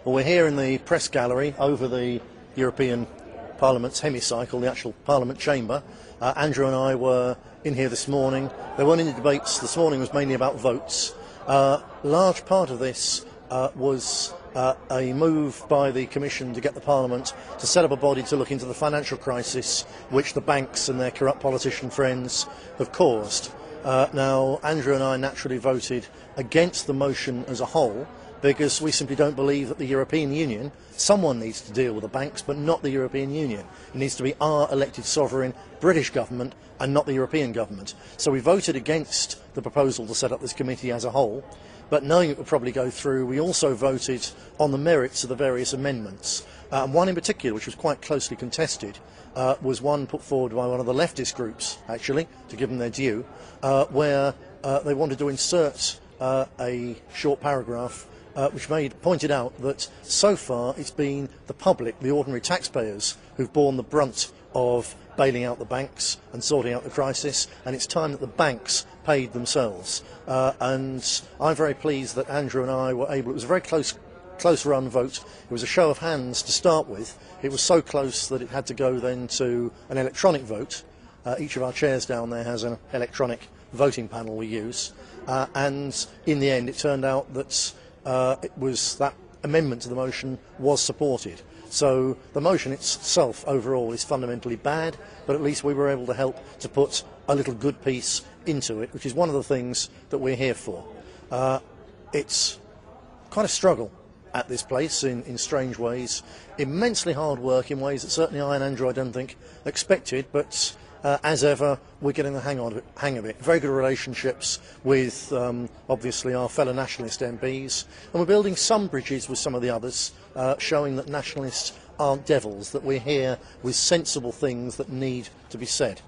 Well, we're here in the press gallery over the European Parliament's hemicycle, the actual Parliament chamber. Andrew and I were in here this morning. There weren't any debates. This morning was mainly about votes. Large part of this was a move by the Commission to get the Parliament to set up a body to look into the financial crisis which the banks and their corrupt politician friends have caused. Now, Andrew and I naturally voted against the motion as a whole because we simply don't believe that the European Union, someone needs to deal with the banks, but not the European Union. It needs to be our elected sovereign British government and not the European government. So we voted against the proposal to set up this committee as a whole, but knowing it would probably go through, we also voted on the merits of the various amendments. One in particular, which was quite closely contested, was one put forward by one of the leftist groups, actually, to give them their due, where they wanted to insert a short paragraph which pointed out that so far it's been the public, the ordinary taxpayers, who've borne the brunt of bailing out the banks and sorting out the crisis, and it's time that the banks paid themselves. And I'm very pleased that Andrew and I were able, it was a very close run vote. It was a show of hands to start with. It was so close that it had to go then to an electronic vote. Each of our chairs down there has an electronic voting panel we use, and in the end it turned out that that amendment to the motion was supported. So the motion itself overall is fundamentally bad, but at least we were able to help to put a little good piece into it, which is one of the things that we're here for. It's quite a struggle at this place in strange ways, immensely hard work in ways that certainly I and Andrew I don't think expected, but as ever, we're getting the hang of it. Very good relationships with, obviously, our fellow nationalist MPs, and we're building some bridges with some of the others, showing that nationalists aren't devils, that we're here with sensible things that need to be said.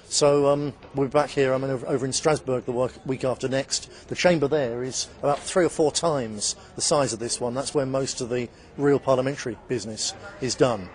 So we're back here, I'm over in Strasbourg the week after next. The chamber there is about 3 or 4 times the size of this one. That's where most of the real parliamentary business is done.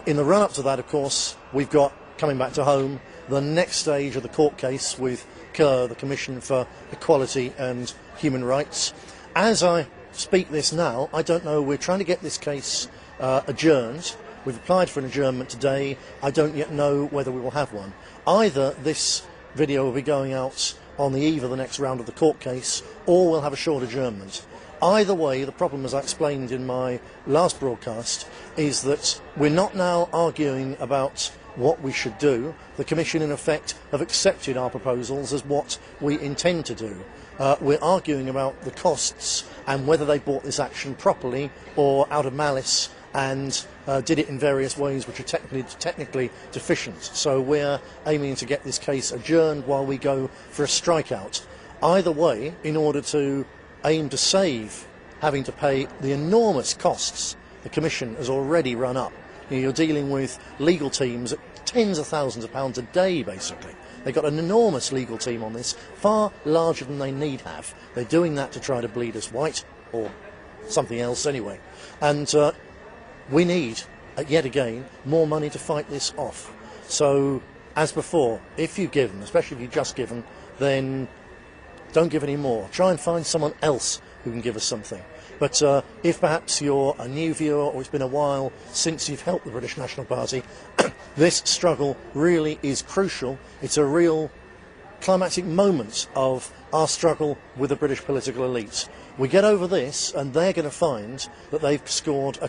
In the run-up to that, of course, we've got, coming back to home, the next stage of the court case with CER, the Commission for Equality and Human Rights. As I speak this now, I don't know, we're trying to get this case adjourned. We've applied for an adjournment today. I don't yet know whether we will have one. Either this video will be going out on the eve of the next round of the court case, or we'll have a short adjournment. Either way, the problem, as I explained in my last broadcast, is that we're not now arguing about what we should do. The Commission, in effect, have accepted our proposals as what we intend to do. We're arguing about the costs and whether they brought this action properly or out of malice and did it in various ways which are technically deficient. So we're aiming to get this case adjourned while we go for a strikeout. Either way, in order to aim to save having to pay the enormous costs the Commission has already run up. You're dealing with legal teams at tens of thousands of pounds a day, basically. They've got an enormous legal team on this, far larger than they need have. They're doing that to try to bleed us white, or something else anyway. And we need, yet again, more money to fight this off. So, as before, if you've given, especially if you've just given, then don't give any more. Try and find someone else who can give us something. But if perhaps you're a new viewer or it's been a while since you've helped the British National Party, this struggle really is crucial. It's a real climactic moment of our struggle with the British political elite. We get over this and they're going to find that they've scored a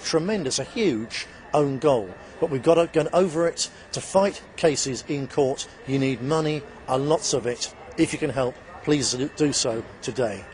huge own goal. But we've got to get over it. To fight cases in court, you need money, and lots of it. If you can help, please do so today.